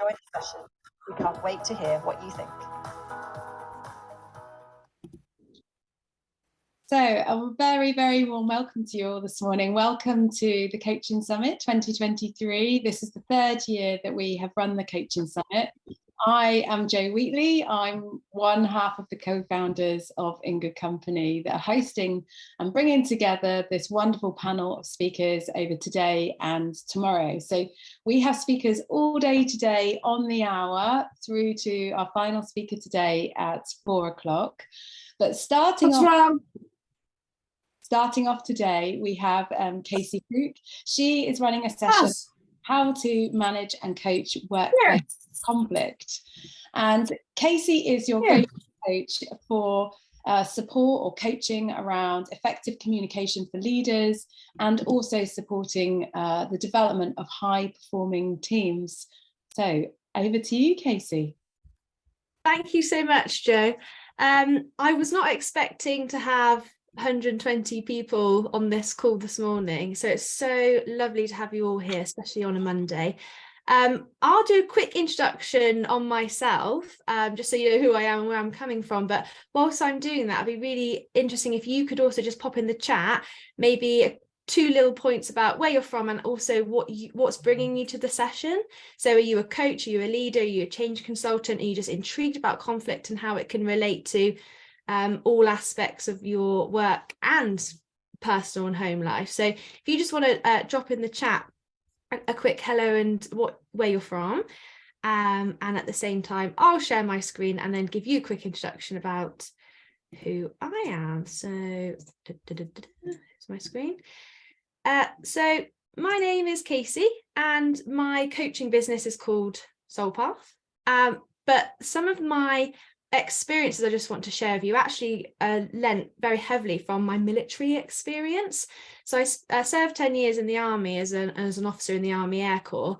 enjoyed the session. We can't wait to hear what you think. So a very, very warm welcome to you all this morning. Welcome to the Coaching Summit 2023. This is the third year that we have run the Coaching Summit. I am Jo Wheatley. I'm one half of the co-founders of In Good Company that are hosting and bringing together this wonderful panel of speakers over today and tomorrow. So we have speakers all day today on the hour through to our final speaker today at 4 o'clock. But starting off today, we have Casey Fuke. She is running a session, how to manage and coach workplace conflict. And Casey is your go-to coach for support or coaching around effective communication for leaders and also supporting the development of high-performing teams. So over to you, Casey. Thank you so much, Jo. I was not expecting to have 120 people on this call this morning, so it's so lovely to have you all here, especially on a Monday. I'll do a quick introduction on myself, just so you know who I am and where I'm coming from, but whilst I'm doing that, it'd be really interesting if you could also just pop in the chat maybe 2 little points about where you're from and also what's bringing you to the session. So are you a coach, are you a leader, are you a change consultant, are you just intrigued about conflict and how it can relate to all aspects of your work and personal and home life? So if you just want to drop in the chat a quick hello and where you're from, and at the same time I'll share my screen and then give you a quick introduction about who I am. So here's my screen. So my name is Casey and my coaching business is called Soul Path. But some of my experiences I just want to share with you actually lent very heavily from my military experience. So I served 10 years in the army as an officer in the Army Air Corps.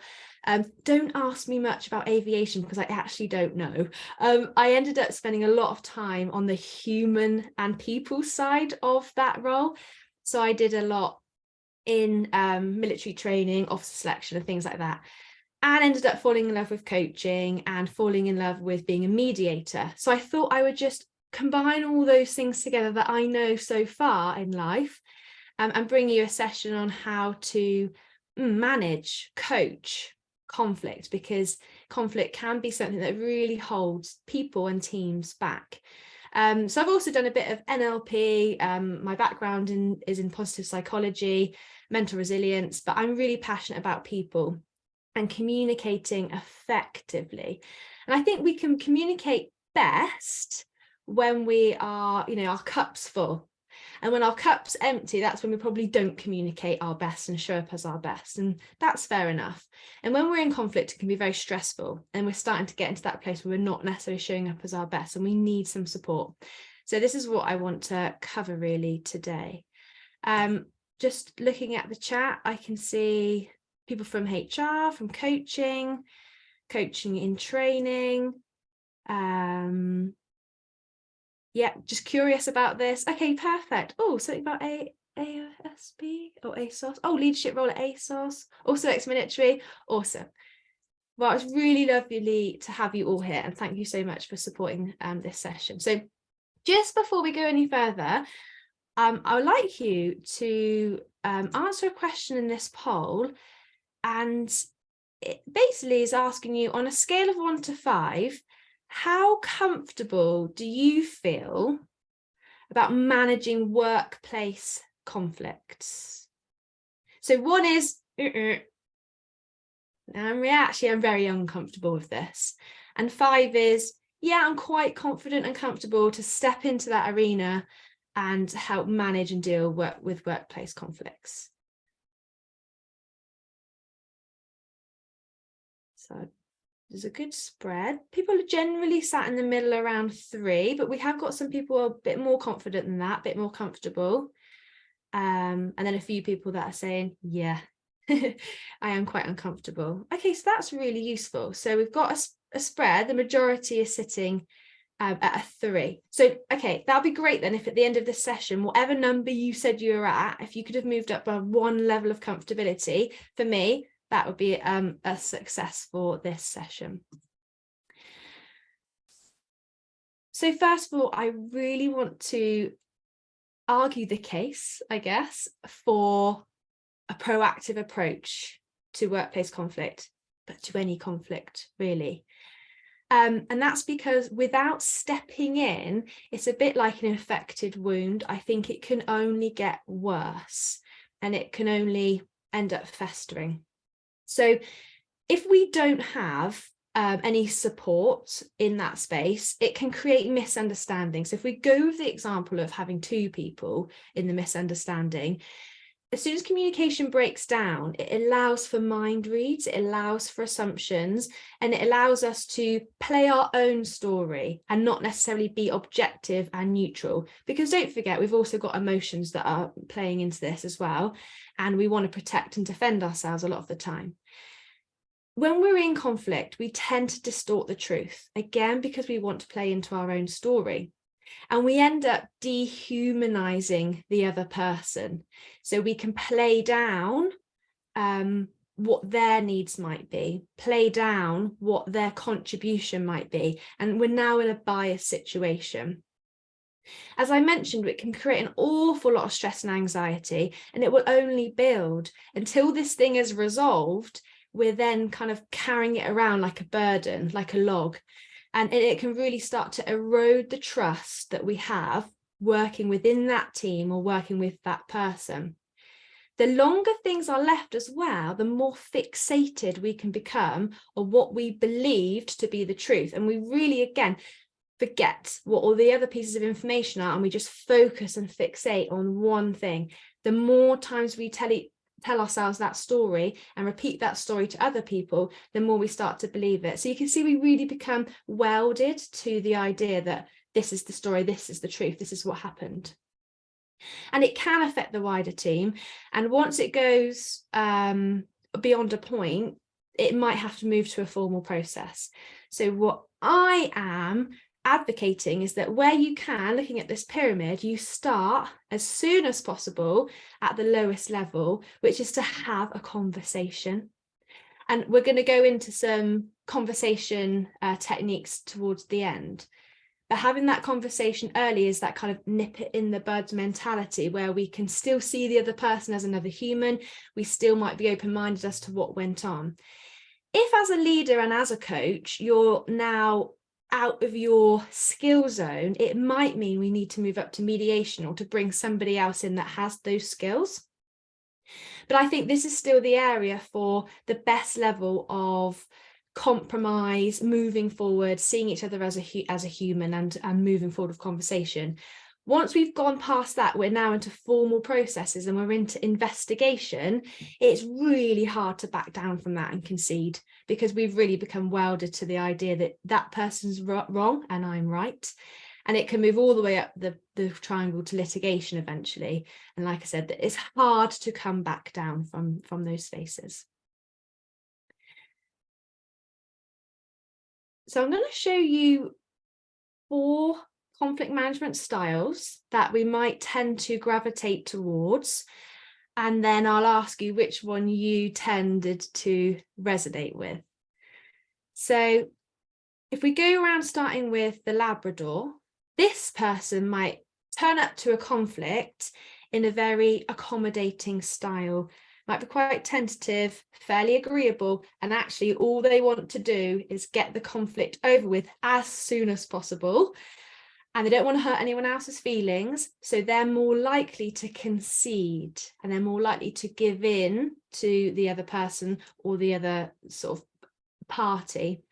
Don't ask me much about aviation because I actually don't know. I ended up spending a lot of time on the human and people side of that role. So I did a lot in military training, officer selection and things like that, and ended up falling in love with coaching and falling in love with being a mediator. So I thought I would just combine all those things together that I know so far in life, and bring you a session on how to manage, coach conflict, because conflict can be something that really holds people and teams back. So I've also done a bit of NLP. My background is in positive psychology, mental resilience, but I'm really passionate about people and communicating effectively. And I think we can communicate best when we are, our cup's full. And when our cup's empty, that's when we probably don't communicate our best and show up as our best. And that's fair enough. And when we're in conflict, it can be very stressful. And we're starting to get into that place where we're not necessarily showing up as our best and we need some support. So this is what I want to cover really today. Just looking at the chat, I can see people from HR, from coaching in training. Yeah, just curious about this. Okay, perfect. Oh, something about ASB or ASOS. Oh, leadership role at ASOS. Also ex-military. Awesome. Well, it's really lovely to have you all here, and thank you so much for supporting this session. So just before we go any further, I would like you to answer a question in this poll, and it basically is asking you, on a scale of 1 to 5, how comfortable do you feel about managing workplace conflicts? So 1 is, I'm very uncomfortable with this. And 5 is, yeah, I'm quite confident and comfortable to step into that arena and help manage and deal with workplace conflicts. So there's a good spread. People are generally sat in the middle around 3, but we have got some people a bit more confident than that, a bit more comfortable. And then a few people that are saying, yeah, I am quite uncomfortable. Okay, so that's really useful. So we've got a spread. The majority is sitting at a 3. So, okay, that'll be great then if at the end of this session, whatever number you said you were at, if you could have moved up by 1 level of comfortability, for me, that would be a success for this session. So first of all, I really want to argue the case, I guess, for a proactive approach to workplace conflict, but to any conflict, really. And that's because without stepping in, it's a bit like an infected wound. I think it can only get worse and it can only end up festering. So if we don't have any support in that space, it can create misunderstandings. So if we go with the example of having two people in the misunderstanding, as soon as communication breaks down, it allows for mind reads, it allows for assumptions, and it allows us to play our own story and not necessarily be objective and neutral. Because don't forget, we've also got emotions that are playing into this as well, and we want to protect and defend ourselves a lot of the time. When we're in conflict, we tend to distort the truth, again, because we want to play into our own story. And we end up dehumanizing the other person. So we can play down what their needs might be, play down what their contribution might be. And we're now in a biased situation. As I mentioned, it can create an awful lot of stress and anxiety, and it will only build until this thing is resolved. We're then kind of carrying it around like a burden, like a log. And it can really start to erode the trust that we have working within that team or working with that person. The longer things are left as well, the more fixated we can become on what we believed to be the truth. And we really, again, forget what all the other pieces of information are, and we just focus and fixate on one thing. The more times we tell ourselves that story and repeat that story to other people, the more we start to believe it. So you can see we really become welded to the idea that this is the story, this is the truth, this is what happened. And it can affect the wider team. And once it goes beyond a point, it might have to move to a formal process. So what I am advocating is that where you can, looking at this pyramid, you start as soon as possible at the lowest level, which is to have a conversation. And we're going to go into some conversation techniques towards the end. But having that conversation early is that kind of nip it in the bud mentality, where we can still see the other person as another human. We still might be open-minded as to what went on. If as a leader and as a coach, you're now out of your skill zone, it might mean we need to move up to mediation or to bring somebody else in that has those skills. But I think this is still the area for the best level of compromise, moving forward, seeing each other as a human and moving forward with conversation. Once we've gone past that, we're now into formal processes and we're into investigation. It's really hard to back down from that and concede, because we've really become welded to the idea that that person's wrong and I'm right. And it can move all the way up the triangle to litigation eventually. And like I said, it's hard to come back down from those spaces. So I'm going to show you 4 conflict management styles that we might tend to gravitate towards, and then I'll ask you which one you tended to resonate with. So if we go around starting with the Labrador, this person might turn up to a conflict in a very accommodating style, might be quite tentative, fairly agreeable, and actually all they want to do is get the conflict over with as soon as possible. And they don't want to hurt anyone else's feelings, so they're more likely to concede and they're more likely to give in to the other person or the other sort of party.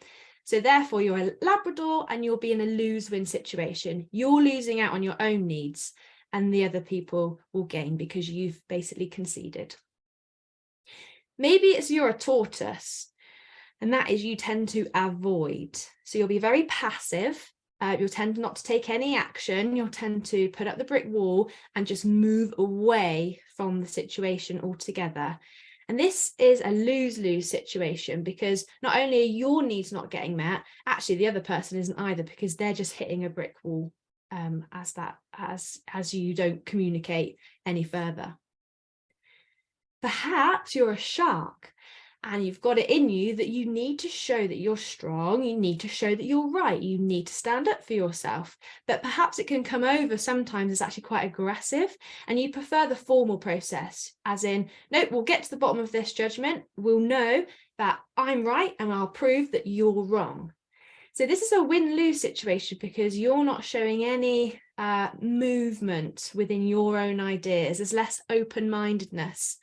So therefore you're a Labrador and you'll be in a lose-win situation. You're losing out on your own needs and the other people will gain because you've basically conceded. Maybe it's you're a tortoise, and that is you tend to avoid. So you'll be very passive. You'll tend not to take any action. You'll tend to put up the brick wall and just move away from the situation altogether. And this is a lose-lose situation, because not only are your needs not getting met, actually the other person isn't either, because they're just hitting a brick wall as you don't communicate any further. Perhaps you're a shark and you've got it in you that you need to show that you're strong, you need to show that you're right, you need to stand up for yourself. But perhaps it can come over sometimes as actually quite aggressive, and you prefer the formal process, as in, nope, we'll get to the bottom of this judgment, we'll know that I'm right and I'll prove that you're wrong. So this is a win-lose situation because you're not showing any movement within your own ideas. There's less open-mindedness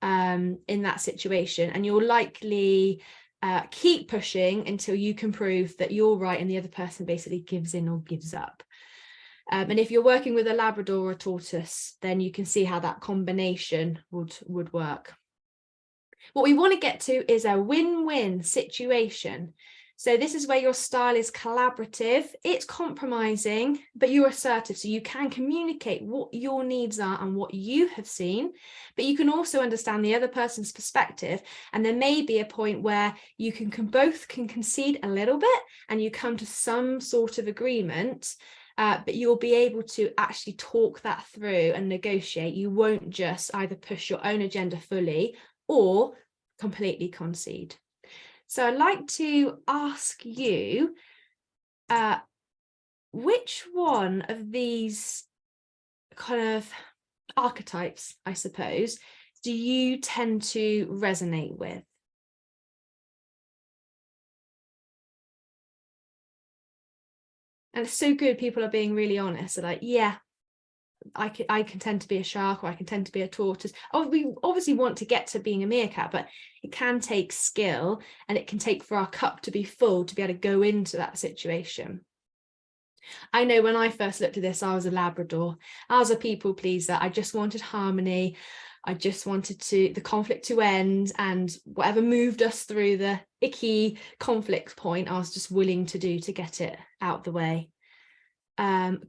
in that situation, and you'll likely keep pushing until you can prove that you're right and the other person basically gives in or gives up. And if you're working with a Labrador or a tortoise, then you can see how that combination would work. What we want to get to is a win-win situation. So this is where your style is collaborative, it's compromising, but you're assertive. So you can communicate what your needs are and what you have seen, but you can also understand the other person's perspective. And there may be a point where you both can concede a little bit and you come to some sort of agreement, but you'll be able to actually talk that through and negotiate. You won't just either push your own agenda fully or completely concede. So I'd like to ask you, which one of these kind of archetypes, I suppose, do you tend to resonate with? And it's so good people are being really honest. They're like, yeah, I can tend to be a shark, or I can tend to be a tortoise. Oh, we obviously want to get to being a meerkat, but it can take skill, and it can take for our cup to be full to be able to go into that situation. I know when I first looked at this, I was a Labrador. I was a people pleaser. I just wanted harmony. I just wanted the conflict to end, and whatever moved us through the icky conflict point, I was just willing to do to get it out the way.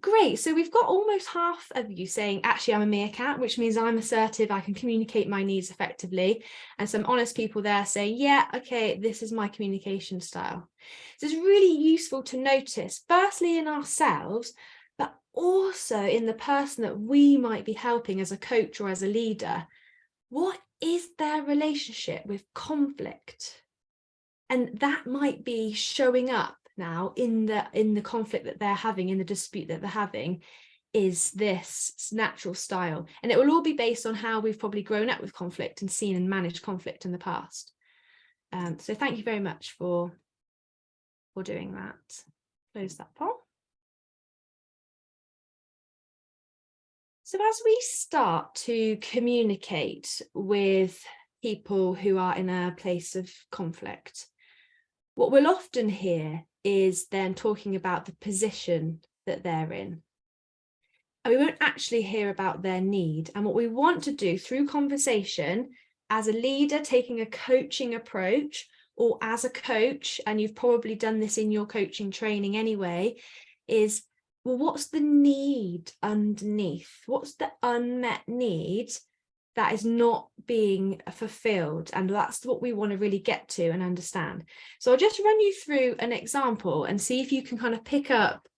Great, so we've got almost half of you saying, actually, I'm a meerkat, which means I'm assertive, I can communicate my needs effectively. And some honest people there saying, yeah, okay, this is my communication style. So it's really useful to notice, firstly in ourselves, but also in the person that we might be helping as a coach or as a leader. What is their relationship with conflict? And that might be showing up now in the conflict that they're having, in the dispute that they're having, is this natural style. And it will all be based on how we've probably grown up with conflict and seen and managed conflict in the past. So thank you very much for doing that. Close that poll. So as we start to communicate with people who are in a place of conflict, what we'll often hear is then talking about the position that they're in. And we won't actually hear about their need. And what we want to do through conversation, as a leader taking a coaching approach, or as a coach, and you've probably done this in your coaching training anyway, is, well, what's the need underneath? What's the unmet need that is not being fulfilled? And that's what we want to really get to and understand. So I'll just run you through an example and see if you can kind of pick up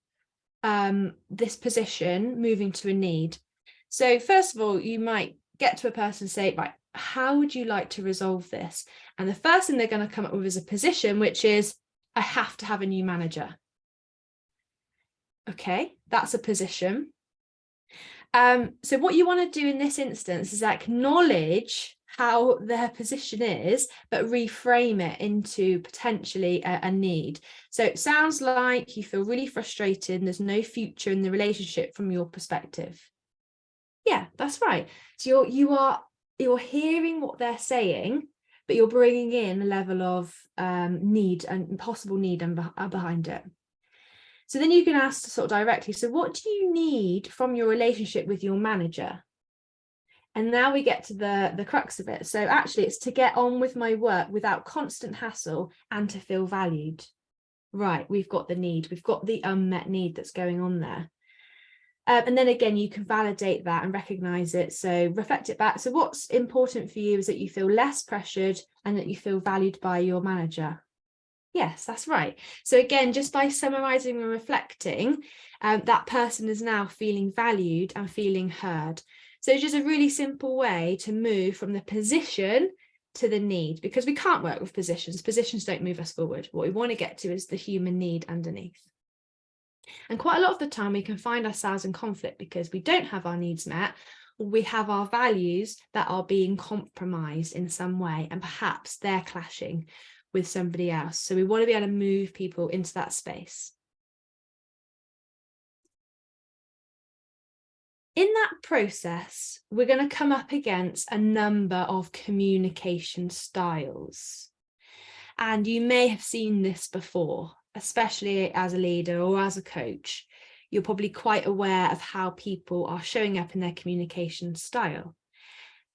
this position moving to a need. So first of all, you might get to a person and say, right, how would you like to resolve this? And the first thing they're going to come up with is a position, which is, I have to have a new manager. Okay, that's a position. So what you want to do in this instance is acknowledge how their position is, but reframe it into potentially a need. So it sounds like you feel really frustrated and there's no future in the relationship from your perspective. Yeah, that's right. So you're hearing what they're saying, but you're bringing in a level of need and possible need behind it. So then you can ask sort of directly, so what do you need from your relationship with your manager? And now we get to the crux of it. So actually it's to get on with my work without constant hassle and to feel valued. Right, we've got the need, we've got the unmet need that's going on there. And then again, you can validate that and recognize it. So reflect it back. So what's important for you is that you feel less pressured and that you feel valued by your manager. Yes, that's right. So again, just by summarizing and reflecting, that person is now feeling valued and feeling heard. So it's just a really simple way to move from the position to the need, because we can't work with positions. Positions don't move us forward. What we want to get to is the human need underneath. And quite a lot of the time we can find ourselves in conflict because we don't have our needs met, or we have our values that are being compromised in some way, and perhaps they're clashing with somebody else. So we want to be able to move people into that space. In that process, we're going to come up against a number of communication styles. And you may have seen this before, especially as a leader or as a coach. You're probably quite aware of how people are showing up in their communication style.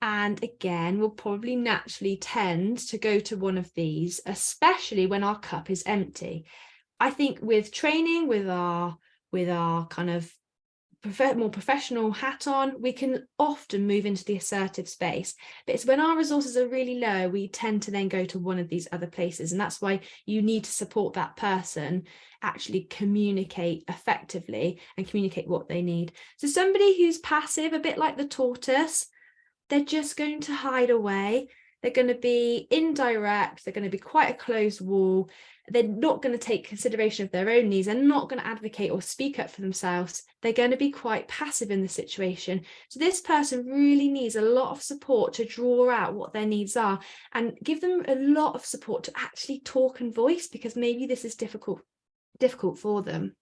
And again, we'll probably naturally tend to go to one of these, especially when our cup is empty. I think with training, with our kind of more professional hat on, we can often move into the assertive space, but it's when our resources are really low, we tend to then go to one of these other places. And that's why you need to support that person actually communicate effectively and communicate what they need. So somebody who's passive, a bit like the tortoise, they're just going to hide away. They're going to be indirect. They're going to be quite a closed wall. They're not going to take consideration of their own needs. They're not going to advocate or speak up for themselves. They're going to be quite passive in the situation. So this person really needs a lot of support to draw out what their needs are and give them a lot of support to actually talk and voice, because maybe this is difficult for them.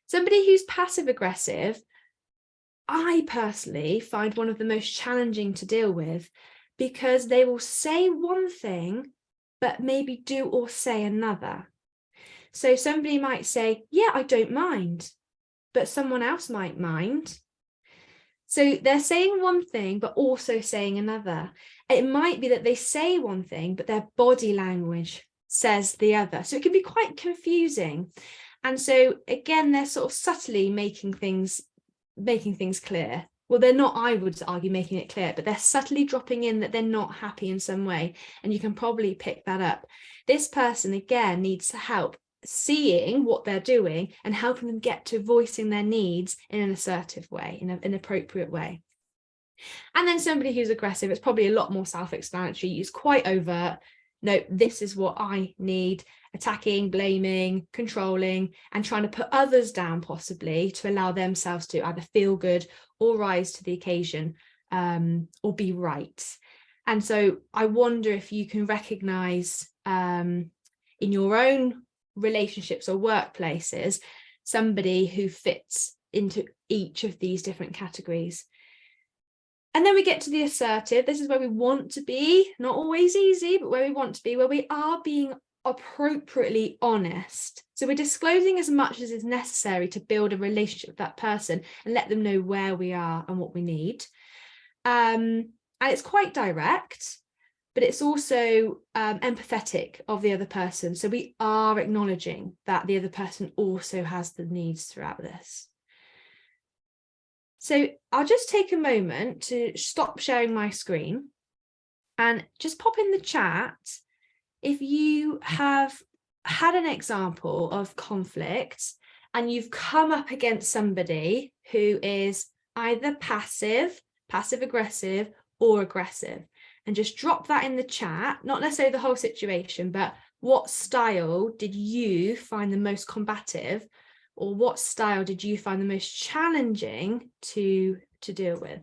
Somebody who's passive aggressive, I personally find one of the most challenging to deal with, because they will say one thing but maybe do or say another. So somebody might say, yeah, I don't mind, but someone else might mind. So they're saying one thing but also saying another. It might be that they say one thing but their body language says the other. So it can be quite confusing. And so again, they're sort of subtly making things clear. Well, they're not, I would argue, making it clear, but they're subtly dropping in that they're not happy in some way. And you can probably pick that up. This person, again, needs to help seeing what they're doing and helping them get to voicing their needs in an assertive way, in an appropriate way. And then somebody who's aggressive, it's probably a lot more self-explanatory. It's quite overt. No, this is what I need. Attacking, blaming, controlling, and trying to put others down possibly to allow themselves to either feel good or rise to the occasion, or be right. And so I wonder if you can recognize in your own relationships or workplaces somebody who fits into each of these different categories. And then we get to the assertive. This is where we want to be, not always easy, but where we want to be, where we are being appropriately honest. So we're disclosing as much as is necessary to build a relationship with that person and let them know where we are and what we need. And it's quite direct, but it's also empathetic of the other person. So we are acknowledging that the other person also has the needs throughout this. So I'll just take a moment to stop sharing my screen and just pop in the chat if you have had an example of conflict and you've come up against somebody who is either passive aggressive, or aggressive, and just drop that in the chat, not necessarily the whole situation, but what style did you find the most combative, or what style did you find the most challenging to deal with?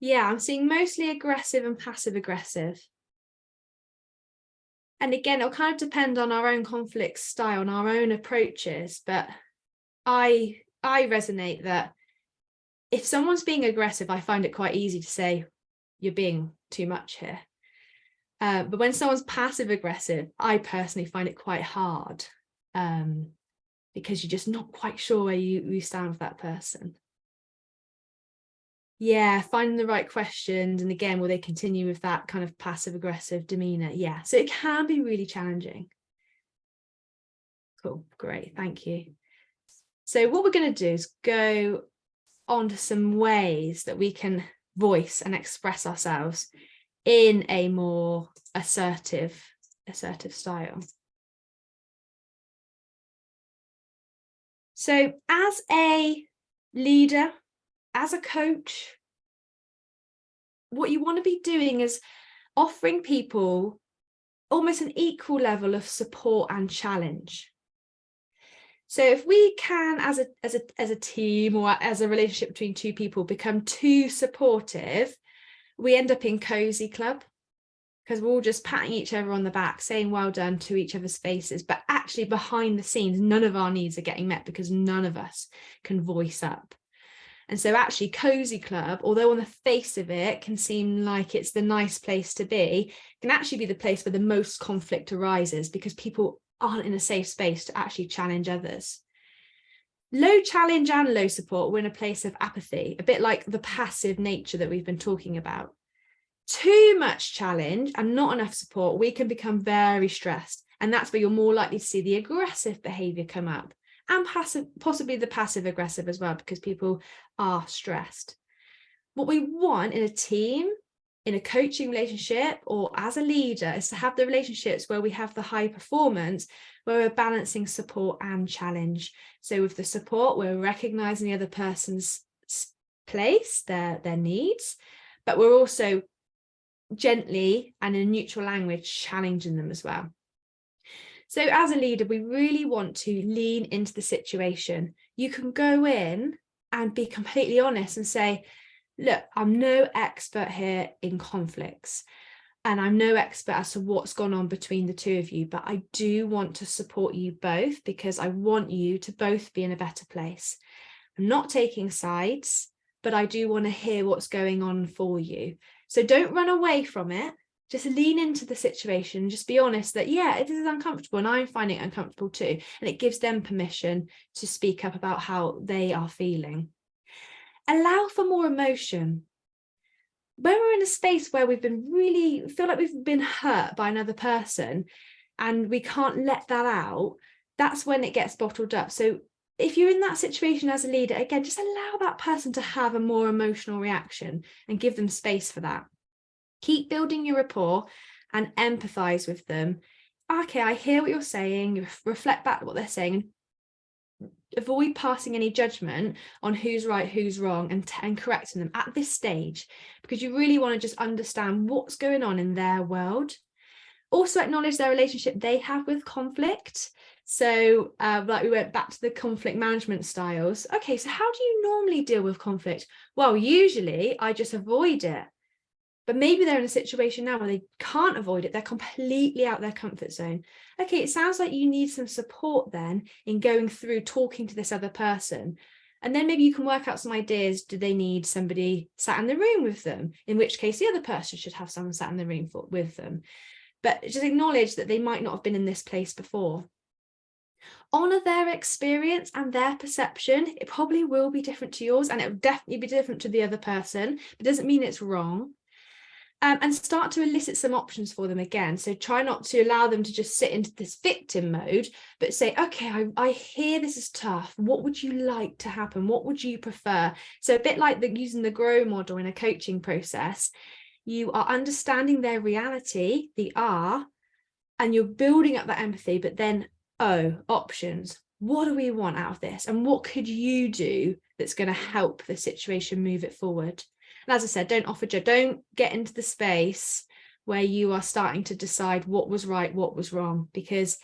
Yeah, I'm seeing mostly aggressive and passive aggressive. And again, it'll kind of depend on our own conflict style and our own approaches. But I resonate that if someone's being aggressive, I find it quite easy to say, you're being too much here. But when someone's passive aggressive, I personally find it quite hard, because you're just not quite sure where you stand with that person. Yeah, finding the right questions. And again, will they continue with that kind of passive aggressive demeanor? Yeah, so it can be really challenging. Cool, great, thank you. So what we're going to do is go on to some ways that we can voice and express ourselves in a more assertive style. So as a leader, as a coach, what you want to be doing is offering people almost an equal level of support and challenge. So if we can, as a team or as a relationship between two people, become too supportive, we end up in cozy club, because we're all just patting each other on the back, saying well done to each other's faces, but actually behind the scenes, none of our needs are getting met because none of us can voice up. And so actually cozy club, although on the face of it can seem like it's the nice place to be, can actually be the place where the most conflict arises, because people aren't in a safe space to actually challenge others. Low challenge and low support, we're in a place of apathy, a bit like the passive nature that we've been talking about. Too much challenge and not enough support, we can become very stressed. And that's where you're more likely to see the aggressive behavior come up, and possibly the passive aggressive as well, because people are stressed. What we want in a team, in a coaching relationship, or as a leader, is to have the relationships where we have the high performance, where we're balancing support and challenge. So with the support, we're recognizing the other person's place, their needs, but we're also gently and in neutral language challenging them as well. So as a leader, we really want to lean into the situation. You can go in and be completely honest and say, look, I'm no expert here in conflicts, and I'm no expert as to what's gone on between the two of you, but I do want to support you both because I want you to both be in a better place. I'm not taking sides, but I do want to hear what's going on for you. So don't run away from it. Just lean into the situation. Just be honest that, yeah, it is uncomfortable and I'm finding it uncomfortable too. And it gives them permission to speak up about how they are feeling. Allow for more emotion. When we're in a space where we've been really feel like we've been hurt by another person and we can't let that out, that's when it gets bottled up. So if you're in that situation as a leader, again, just allow that person to have a more emotional reaction and give them space for that. Keep building your rapport and empathize with them. Okay, I hear what you're saying. You reflect back what they're saying. Avoid passing any judgment on who's right, who's wrong, and correcting them at this stage, because you really want to just understand what's going on in their world. Also acknowledge their relationship they have with conflict. So like we went back to the conflict management styles. Okay, so how do you normally deal with conflict? Well, usually I just avoid it. But maybe they're in a situation now where they can't avoid it. They're completely out their comfort zone. Okay, it sounds like you need some support then in going through talking to this other person. And then maybe you can work out some ideas. Do they need somebody sat in the room with them? In which case the other person should have someone sat in the room with them. But just acknowledge that they might not have been in this place before. Honor their experience and their perception. It probably will be different to yours, and it will definitely be different to the other person. It doesn't mean it's wrong. And start to elicit some options for them again. So try not to allow them to just sit into this victim mode, but say, okay, I hear this is tough. What would you like to happen? What would you prefer? So a bit like using the GROW model in a coaching process, you are understanding their reality, the R, and you're building up that empathy, but then, options. What do we want out of this? And what could you do that's going to help the situation move it forward? And as I said, don't get into the space where you are starting to decide what was right, what was wrong, because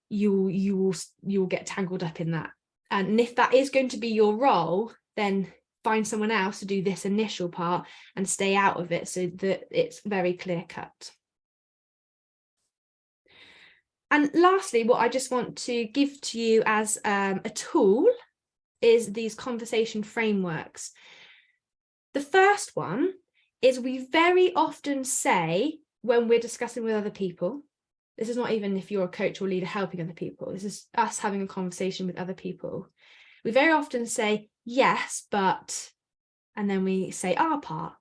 you will get tangled up in that. And if that is going to be your role, then find someone else to do this initial part and stay out of it so that it's very clear cut. And lastly, what I just want to give to you as a tool is these conversation frameworks. The first one is we very often say when we're discussing with other people, this is not even if you're a coach or leader helping other people, this is us having a conversation with other people. We very often say, yes, but, and then we say our part.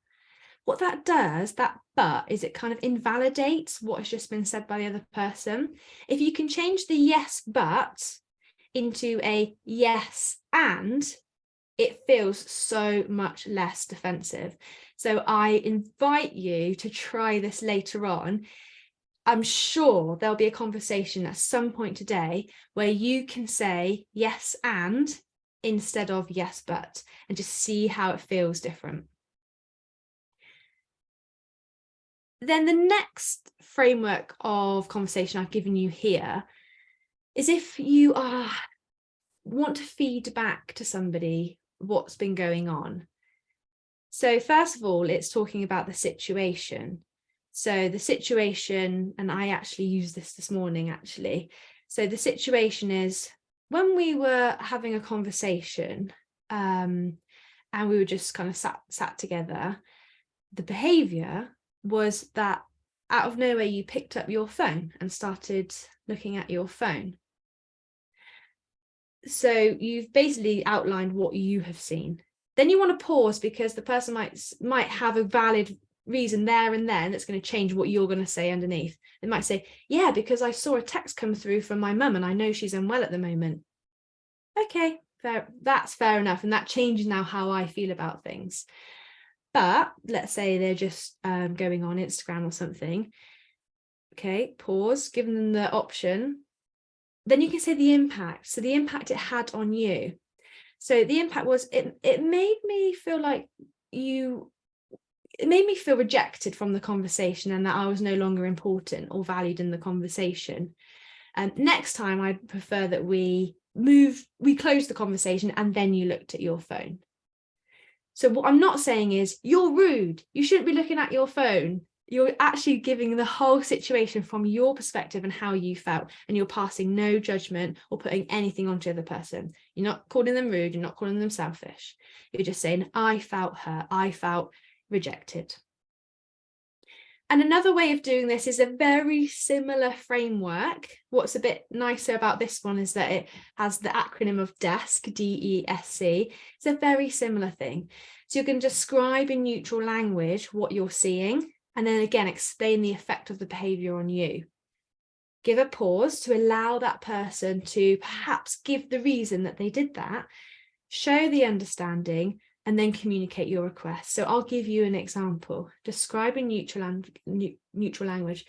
What that does, that but, is it kind of invalidates what has just been said by the other person. If you can change the yes, but into a yes, and, it feels so much less defensive. So I invite you to try this later on. I'm sure there'll be a conversation at some point today where you can say yes and instead of yes but, and just see how it feels different. Then the next framework of conversation I've given you here is if you want to feed back to somebody what's been going on. So first of all, it's talking about the situation. So the situation, and I actually used this morning actually. So the situation is when we were having a conversation and we were just kind of sat together, the behaviour was that out of nowhere you picked up your phone and started looking at your phone. So you've basically outlined what you have seen. Then you want to pause because the person might have a valid reason there and then that's going to change what you're going to say underneath. They might say, yeah, because I saw a text come through from my mum and I know she's unwell at the moment. Okay, fair, that's fair enough. And that changes now how I feel about things. But let's say they're just going on Instagram or something. Okay, pause, give them the option. Then you can say the impact. So the impact it had on you. So the impact was it made me feel like it made me feel rejected from the conversation and that I was no longer important or valued in the conversation. And next time I'd prefer that we closed the conversation and then you looked at your phone. So what I'm not saying is you're rude, you shouldn't be looking at your phone. You're actually giving the whole situation from your perspective and how you felt, and you're passing no judgment or putting anything onto the other person. You're not calling them rude, you're not calling them selfish. You're just saying, I felt hurt, I felt rejected. And another way of doing this is a very similar framework. What's a bit nicer about this one is that it has the acronym of DESC, D-E-S-C. It's a very similar thing. So you can describe in neutral language what you're seeing, and then again, explain the effect of the behaviour on you. Give a pause to allow that person to perhaps give the reason that they did that, show the understanding, and then communicate your request. So I'll give you an example. Describe in neutral language.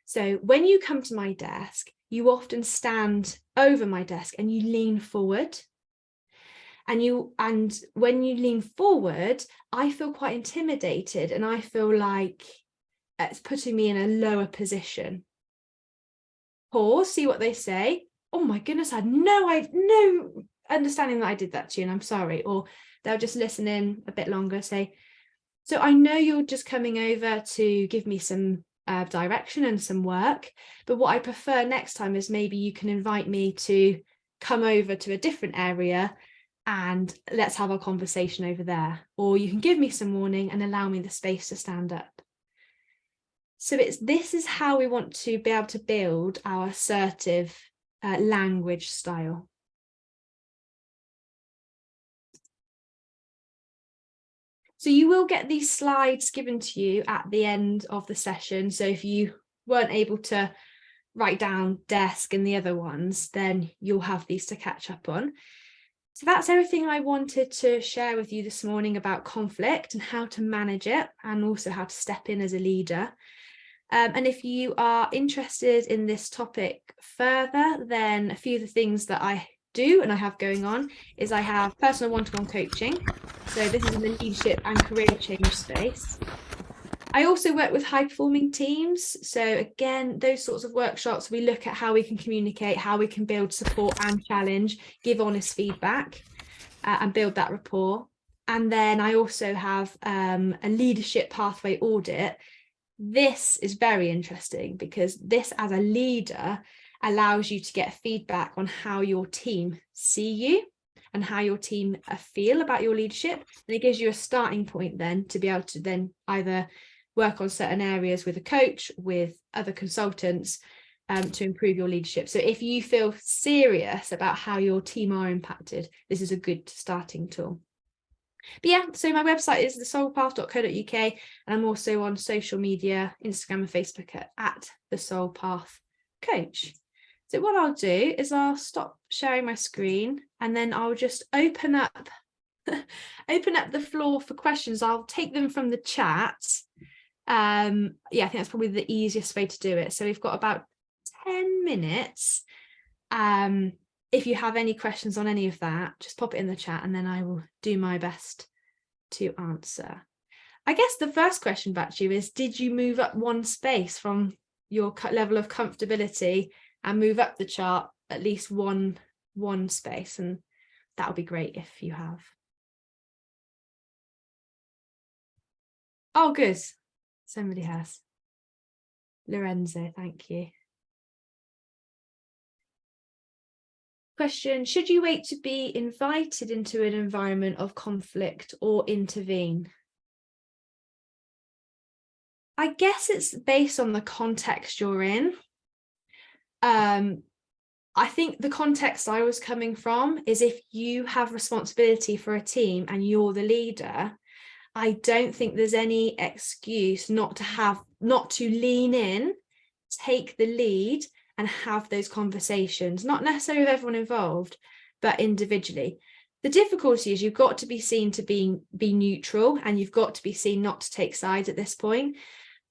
So when you come to my desk, you often stand over my desk and you lean forward. And when you lean forward, I feel quite intimidated and I feel like it's putting me in a lower position. Pause, see what they say. Oh my goodness, I had no understanding that I did that to you and I'm sorry. Or they'll just listen in a bit longer, say, so I know you're just coming over to give me some direction and some work, but what I prefer next time is maybe you can invite me to come over to a different area and let's have a conversation over there. Or you can give me some warning and allow me the space to stand up. So this is how we want to be able to build our assertive language style. So you will get these slides given to you at the end of the session. So if you weren't able to write down DESC and the other ones, then you'll have these to catch up on. So that's everything I wanted to share with you this morning about conflict and how to manage it, and also how to step in as a leader. And if you are interested in this topic further, then a few of the things that I do and I have going on is I have personal one-to-one coaching. So this is in the leadership and career change space. I also work with high-performing teams. So again, those sorts of workshops, we look at how we can communicate, how we can build support and challenge, give honest feedback, and build that rapport. And then I also have a leadership pathway audit. This is very interesting because this, as a leader, allows you to get feedback on how your team see you and how your team feel about your leadership. And it gives you a starting point then to be able to then either work on certain areas with a coach, with other consultants, to improve your leadership. So if you feel serious about how your team are impacted, this is a good starting tool. But yeah, so my website is thesoulpath.co.uk, and I'm also on social media, Instagram and Facebook at the Soul Path Coach. So what I'll do is I'll stop sharing my screen and then I'll just open up open up the floor for questions. I'll take them from the chat. Yeah, I think that's probably the easiest way to do it. So we've got about 10 minutes. If you have any questions on any of that, just pop it in the chat and then I will do my best to answer. I guess the first question back to you is, did you move up one space from your level of comfortability and move up the chart at least one space? And that would be great if you have. Oh, good. Somebody has. Lorenzo, thank you. Question, should you wait to be invited into an environment of conflict or intervene? I guess it's based on the context you're in. I think the context I was coming from is if you have responsibility for a team and you're the leader, I don't think there's any excuse not to lean in, take the lead and have those conversations, not necessarily with everyone involved, but individually. The difficulty is you've got to be seen to be neutral, and you've got to be seen not to take sides at this point.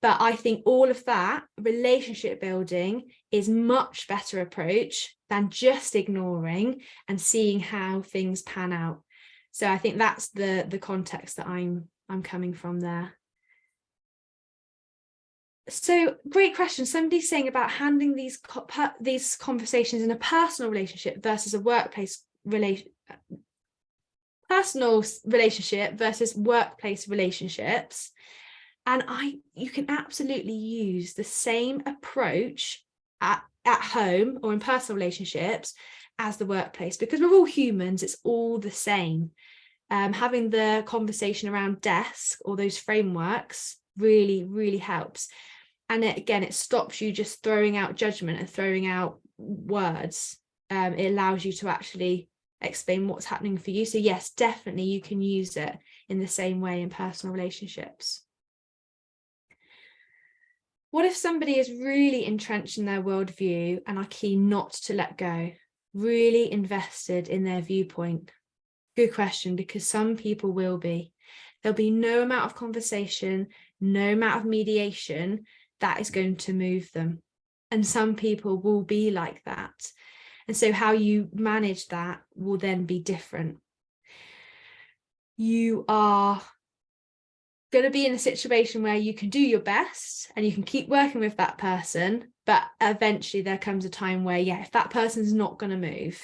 But I think all of that relationship building is much better approach than just ignoring and seeing how things pan out. So I think that's the context that I'm coming from there. So great question. Somebody's saying about handling these conversations in a personal relationship versus a workplace personal relationship versus workplace relationships. And you can absolutely use the same approach at home or in personal relationships as the workplace, because we're all humans, it's all the same. Having the conversation around desk or those frameworks really, really helps. And it stops you just throwing out judgment and throwing out words. It allows you to actually explain what's happening for you. So yes, definitely you can use it in the same way in personal relationships. What if somebody is really entrenched in their worldview and are keen not to let go, really invested in their viewpoint? Good question, because some people will be. There'll be no amount of conversation, no amount of mediation that is going to move them. And some people will be like that. And so how you manage that will then be different. You are going to be in a situation where you can do your best and you can keep working with that person, but eventually there comes a time where, yeah, if that person's not going to move.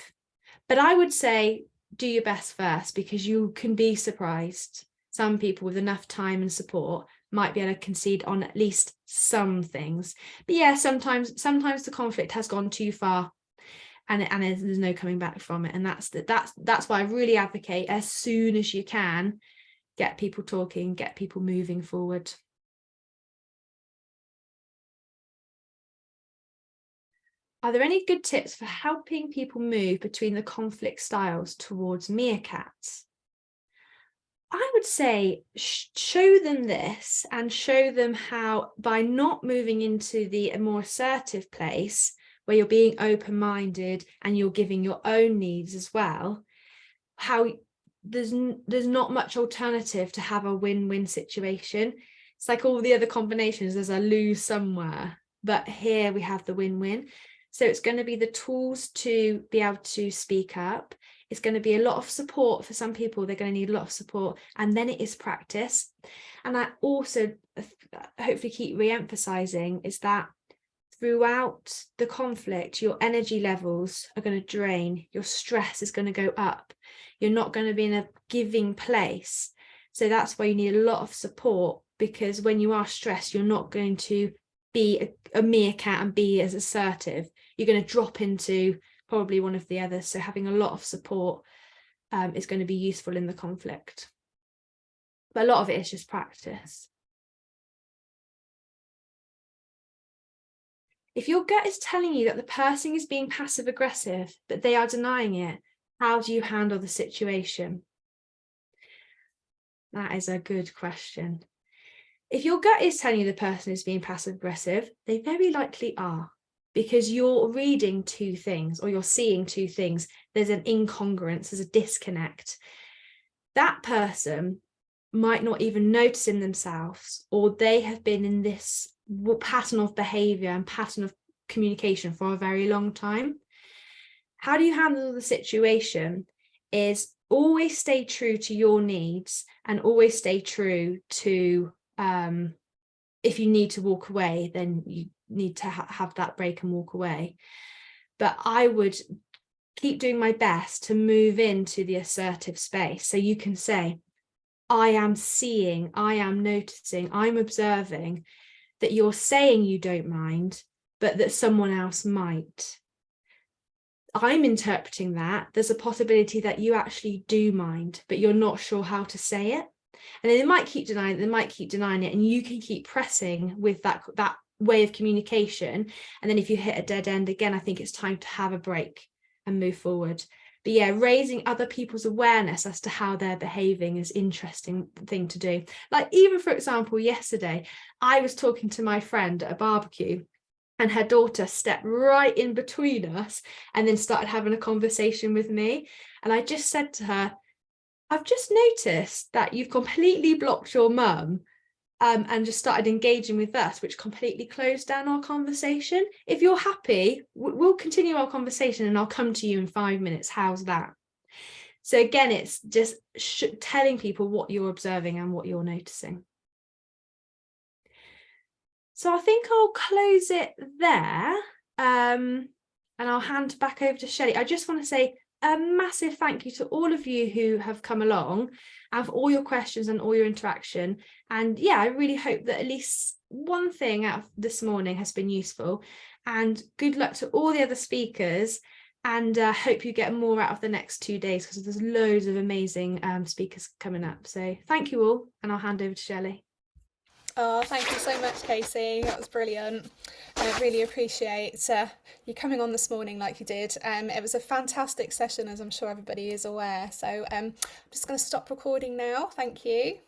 But I would say do your best first, because you can be surprised. Some people with enough time and support might be able to concede on at least some things. But yeah, sometimes the conflict has gone too far and there's no coming back from it. And that's why I really advocate, as soon as you can, get people talking, get people moving forward. Are there any good tips for helping people move between the conflict styles towards meerkats? I would say show them this and show them how, by not moving into the more assertive place where you're being open-minded and you're giving your own needs as well, how there's not much alternative to have a win-win situation. It's like all the other combinations, there's a lose somewhere, but here we have the win-win. So it's going to be the tools to be able to speak up. It's going to be a lot of support for some people. They're going to need a lot of support, and then it is practice. And I also hopefully keep re-emphasizing is that throughout the conflict, your energy levels are going to drain, your stress is going to go up, you're not going to be in a giving place. So that's why you need a lot of support, because when you are stressed, you're not going to be a meerkat and be as assertive. You're going to drop into probably one of the others. So having a lot of support is going to be useful in the conflict. But a lot of it is just practice. If your gut is telling you that the person is being passive aggressive, but they are denying it, how do you handle the situation? That is a good question. If your gut is telling you the person is being passive aggressive, they very likely are, because you're reading two things or you're seeing two things. There's an incongruence, there's a disconnect. that person might not even notice in themselves, or they have been in this pattern of behavior and pattern of communication for a very long time. How do you handle the situation is always stay true to your needs, and always stay true to, if you need to walk away, then you need to have that break and walk away. But I would keep doing my best to move into the assertive space. So you can say, I am seeing, I am noticing, I'm observing that you're saying you don't mind, but that someone else might. I'm interpreting that there's a possibility that you actually do mind, but you're not sure how to say it. And then they might keep denying it, they might keep denying it, and you can keep pressing with that way of communication. And then if you hit a dead end again, I think it's time to have a break and move forward. But yeah, raising other people's awareness as to how they're behaving is an interesting thing to do. Like, even for example, yesterday, I was talking to my friend at a barbecue, and her daughter stepped right in between us and then started having a conversation with me. And I just said to her, I've just noticed that you've completely blocked your mum and just started engaging with us, which completely closed down our conversation. If you're happy, we'll continue our conversation and I'll come to you in 5 minutes. How's that? So again, it's just telling people what you're observing and what you're noticing. So I think I'll close it there, and I'll hand back over to Shelley. I just want to say a massive thank you to all of you who have come along and for all your questions and all your interaction. And yeah, I really hope that at least one thing out of this morning has been useful. And good luck to all the other speakers. And hope you get more out of the next 2 days, because there's loads of amazing speakers coming up. So thank you all, and I'll hand over to Shelley. Oh, thank you so much, Casey. That was brilliant. I really appreciate you coming on this morning like you did. It was a fantastic session, as I'm sure everybody is aware. So I'm just going to stop recording now. Thank you.